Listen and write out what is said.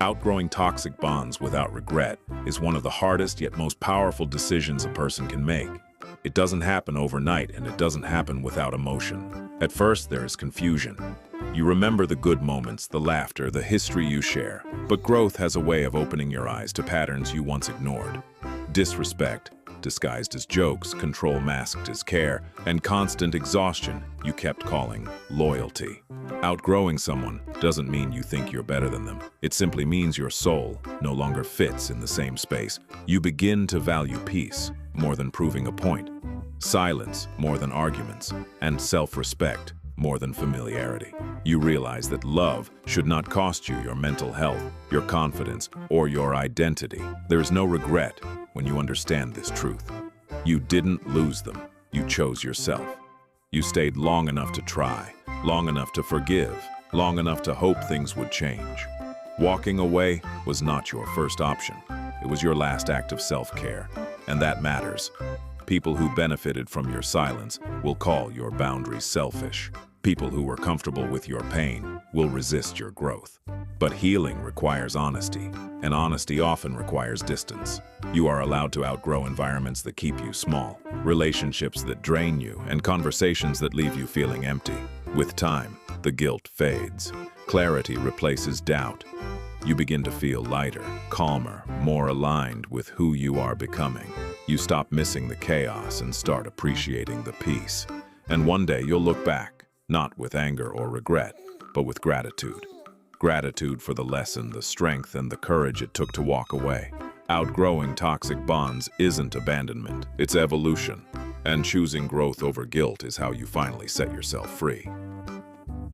Outgrowing toxic bonds without regret is one of the hardest yet most powerful decisions a person can make. It doesn't happen overnight, and it doesn't happen without emotion. At first, there is confusion. You remember the good moments, the laughter, the history you share. But growth has a way of opening your eyes to patterns you once ignored. Disrespect, disguised as jokes, control masked as care, and constant exhaustion you kept calling loyalty. Outgrowing someone doesn't mean you think you're better than them. It simply means your soul no longer fits in the same space. You begin to value peace more than proving a point, silence more than arguments, and self-respect more than familiarity. You realize that love should not cost you your mental health, your confidence, or your identity. There is no regret when you understand this truth. You didn't lose them. You chose yourself. You stayed long enough to try, long enough to forgive, long enough to hope things would change. Walking away was not your first option. It was your last act of self-care, and that matters. People who benefited from your silence will call your boundaries selfish. People who were comfortable with your pain will resist your growth. But healing requires honesty, and honesty often requires distance. You are allowed to outgrow environments that keep you small, relationships that drain you, and conversations that leave you feeling empty. With time, the guilt fades. Clarity replaces doubt. You begin to feel lighter, calmer, more aligned with who you are becoming. You stop missing the chaos and start appreciating the peace. And one day you'll look back, not with anger or regret, but with gratitude. Gratitude for the lesson, the strength, and the courage it took to walk away. Outgrowing toxic bonds isn't abandonment, it's evolution. And choosing growth over guilt is how you finally set yourself free.